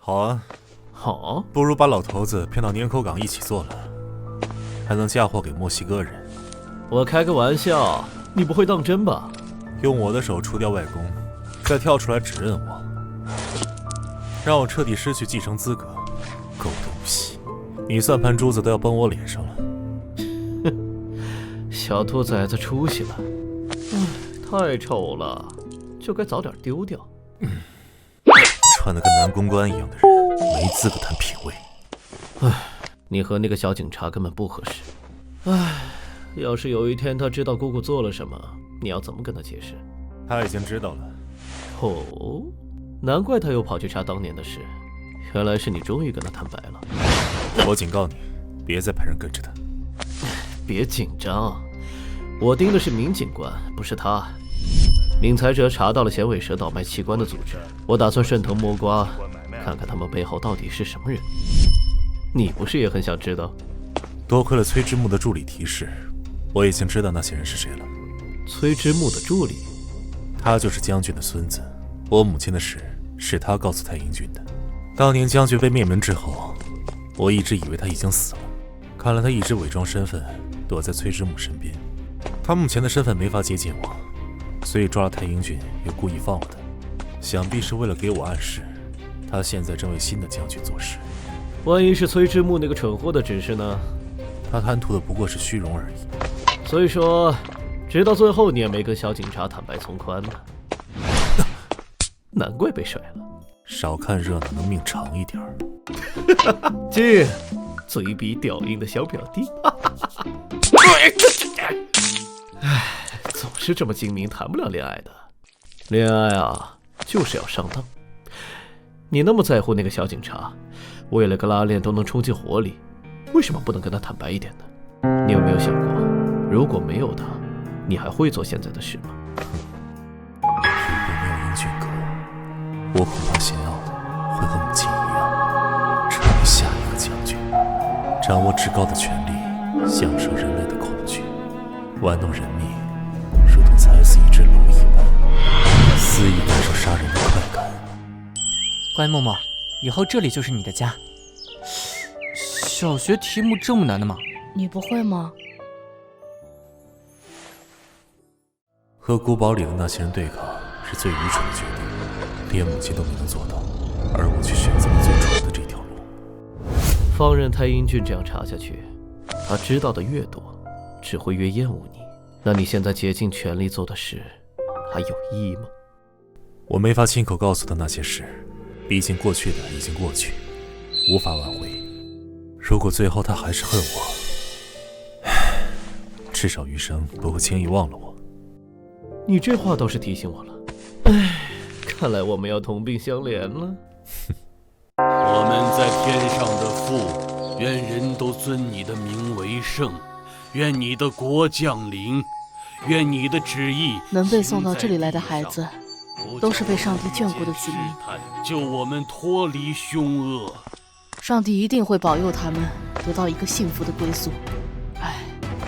好啊，好，不如把老头子骗到年口港一起做了，还能嫁祸给墨西哥人。我开个玩笑，你不会当真吧？用我的手除掉外公，再跳出来指认我，让我彻底失去继承资格，狗东西！你算盘珠子都要崩我脸上了。小兔崽子出息了，太丑了，就该早点丢掉。穿得跟男公关一样的人，没资格谈品味。你和那个小警察根本不合适。要是有一天他知道姑姑做了什么，你要怎么跟他解释？他已经知道了。哦，难怪他又跑去查当年的事，原来是你终于跟他坦白了。我警告你，别再派人跟着他。别紧张，我盯的是明警官，不是他。闵才哲查到了响尾蛇倒卖器官的组织，我打算顺藤摸瓜，看看他们背后到底是什么人。你不是也很想知道？多亏了崔之木的助理提示，我已经知道那些人是谁了。崔之木的助理？他就是将军的孙子。我母亲的事是他告诉太英俊的。当年将军被灭门之后，我一直以为他已经死了，看来他一直伪装身份，躲在崔之木身边。他目前的身份没法接近我，所以抓了太英俊，又故意放了他，想必是为了给我暗示，他现在正为新的将军做事。万一是崔之木那个蠢货的指示呢？他贪图的不过是虚荣而已。所以说，直到最后你也没跟小警察坦白从宽呢。难怪被甩了。少看热闹，能命长一点。这嘴比屌硬的小表弟。总是这么精明，谈不了恋爱的。恋爱啊，就是要上当。你那么在乎那个小警察，为了个拉链都能冲进火里，为什么不能跟他坦白一点呢？你有没有想过，如果没有他，你还会做现在的事吗？如果没有英俊哥，我恐怕想要的会和母亲一样，成为下一个将军，掌握至高的权力，享受人类的恐惧，玩弄人命，如同踩死一只蝼蚁般，肆意感受杀人的快感。乖默默，以后这里就是你的家。小学题目这么难的吗？你不会吗？和古堡里的那些人对抗是最愚蠢的决定，连母亲都没能做到，而我却选择了最蠢的这条路。放任太英俊这样查下去，他知道的越多，只会越厌恶你。那你现在竭尽全力做的事，还有意义吗？我没法亲口告诉他那些事，毕竟过去的已经过去，无法挽回。如果最后他还是恨我，至少余生不会轻易忘了我。你这话倒是提醒我了。看来我们要同病相怜了。我们在天上的父，愿人都尊你的名为圣，愿你的国降临，愿你的旨意。能被送到这里来的孩子，都是被上帝眷顾的子民，救我们脱离凶恶。上帝一定会保佑他们得到一个幸福的归宿。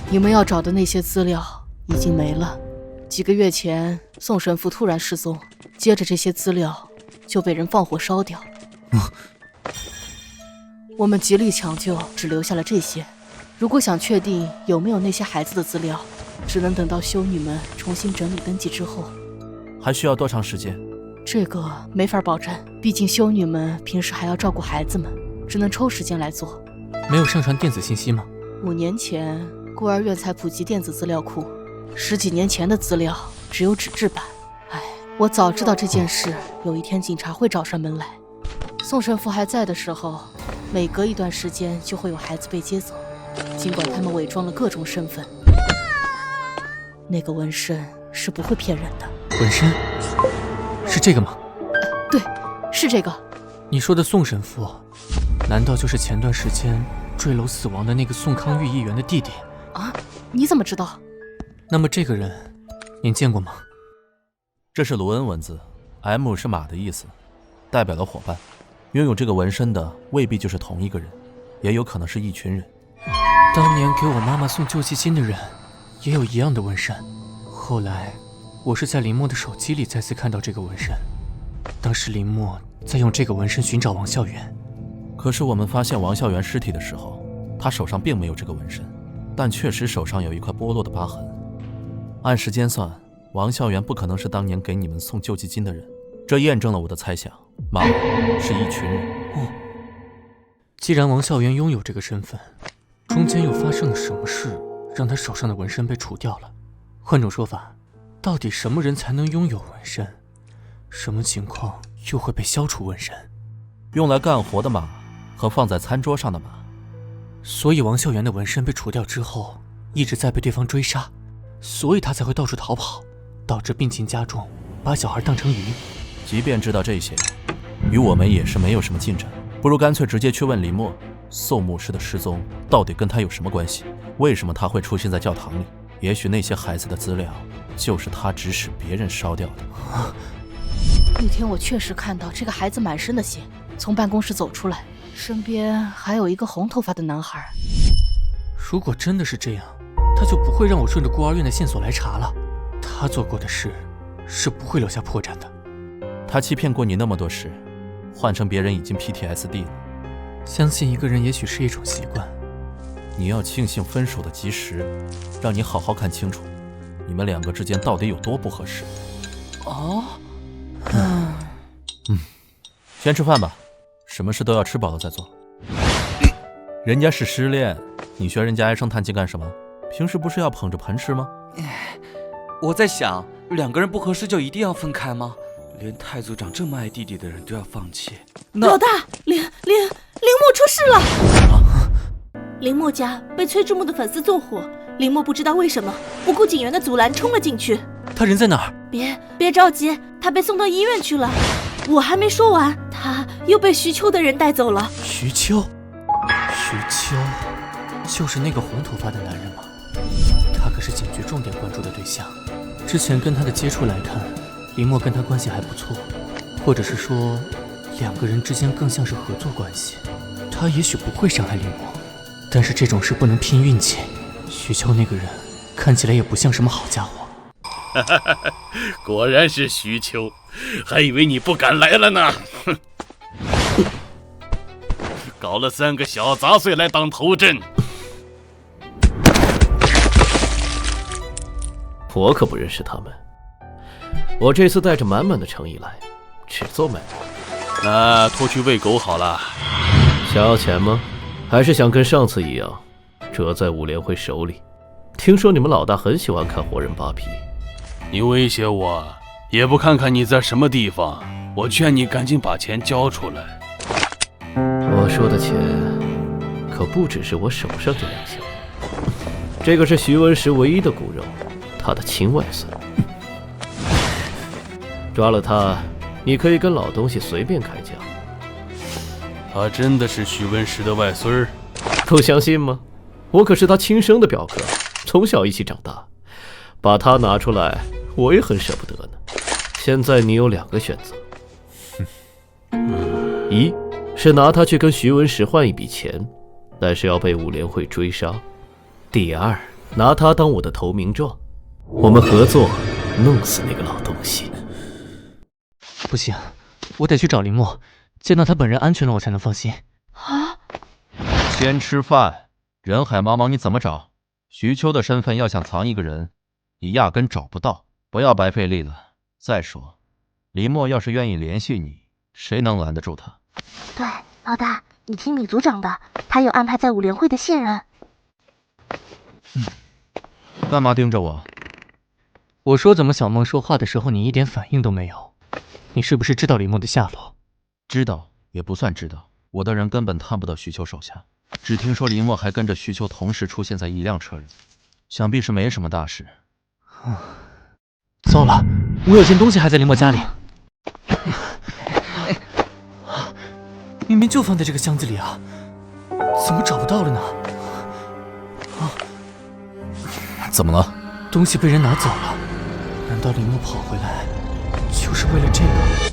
你们要找的那些资料已经没了。几个月前，宋神父突然失踪，接着这些资料就被人放火烧掉。我们极力抢救，只留下了这些。如果想确定有没有那些孩子的资料，只能等到修女们重新整理登记之后。还需要多长时间？这个没法保证，毕竟修女们平时还要照顾孩子们，只能抽时间来做。没有上传电子信息吗？5年前，孤儿院才普及电子资料库，10几年前的资料只有纸质版。我早知道这件事，有一天警察会找上门来。宋神父还在的时候，每隔一段时间就会有孩子被接走，尽管他们伪装了各种身份。那个纹身是不会骗人的。纹身？是这个吗？对，是这个。你说的宋神父，难道就是前段时间坠楼死亡的那个宋康玉议员的弟弟？啊？你怎么知道？那么这个人，您见过吗？这是卢恩文字 ，M 是马的意思，代表了伙伴。拥有这个纹身的未必就是同一个人，也有可能是一群人。当年给我妈妈送救济金的人，也有一样的纹身。后来，我是在林默的手机里再次看到这个纹身。当时林默在用这个纹身寻找王孝元。可是我们发现王孝元尸体的时候，他手上并没有这个纹身，但确实手上有一块剥落的疤痕。按时间算，王孝元不可能是当年给你们送救济金的人，这验证了我的猜想，马是一群人。既然王孝元拥有这个身份，中间又发生了什么事，让他手上的纹身被除掉了？换种说法，到底什么人才能拥有纹身？什么情况又会被消除纹身？用来干活的马和放在餐桌上的马。所以王孝元的纹身被除掉之后，一直在被对方追杀，所以他才会到处逃跑，导致病情加重，把小孩当成鱼。即便知道这些，与我们也是没有什么进展，不如干脆直接去问林默，宋牧师的失踪到底跟他有什么关系？为什么他会出现在教堂里？也许那些孩子的资料就是他指使别人烧掉的。那天我确实看到这个孩子满身的血，从办公室走出来，身边还有一个红头发的男孩。如果真的是这样，他就不会让我顺着孤儿院的线索来查了。他做过的事是不会留下破绽的。他欺骗过你那么多事，换成别人已经 PTSD 了。相信一个人也许是一种习惯。你要庆幸分手的及时，让你好好看清楚，你们两个之间到底有多不合适。哦，先吃饭吧，什么事都要吃饱了再做。人家是失恋，你学人家唉声叹气干什么？平时不是要捧着盆吃吗？我在想，两个人不合适就一定要分开吗？连太组长这么爱弟弟的人都要放弃，老大，林默出事了！林默家被崔之木的粉丝纵火，林默不知道为什么不顾警员的阻拦冲了进去。他人在哪儿？别着急，他被送到医院去了。我还没说完，他又被徐秋的人带走了。徐秋就是那个红头发的男人吗？他可是警局重点关注的对象。之前跟他的接触来看，林默跟他关系还不错，或者是说两个人之间更像是合作关系。他也许不会伤害林默，但是这种事不能拼运气。徐秋那个人看起来也不像什么好家伙。果然是徐秋，还以为你不敢来了呢。搞了3个小杂碎来当头阵。我可不认识他们，我这次带着满满的诚意来，只做买卖。那拖去喂狗好了。想要钱吗？还是想跟上次一样，折在武联会手里？听说你们老大很喜欢看活人扒皮。你威胁我，也不看看你在什么地方。我劝你赶紧把钱交出来。我说的钱，可不只是我手上这2箱。这个是徐文石唯一的骨肉，他的亲外孙。抓了他，你可以跟老东西随便开价。他真的是徐文石的外孙儿？不相信吗？我可是他亲生的表哥，从小一起长大。把他拿出来，我也很舍不得呢。现在你有2个选择，一是拿他去跟徐文石换一笔钱，但是要被武联会追杀；第二，拿他当我的投名状，我们合作弄死那个老东西。不行，我得去找林默，见到他本人安全了我才能放心。啊！先吃饭，人海茫茫你怎么找？徐秋的身份要想藏一个人，你压根找不到，不要白费力了。再说，林默要是愿意联系你，谁能拦得住他？对，老大，你听李组长的，他有安排在武联会的线人。干嘛盯着我？我说怎么小梦说话的时候你一点反应都没有？你是不是知道林默的下落？知道也不算知道，我的人根本探不到徐秋手下，只听说林默还跟着徐秋同时出现在一辆车里，想必是没什么大事。糟了，我有件东西还在林默家里，明明就放在这个箱子里啊，怎么找不到了呢？怎么了？东西被人拿走了，难道林默跑回来就是为了这个？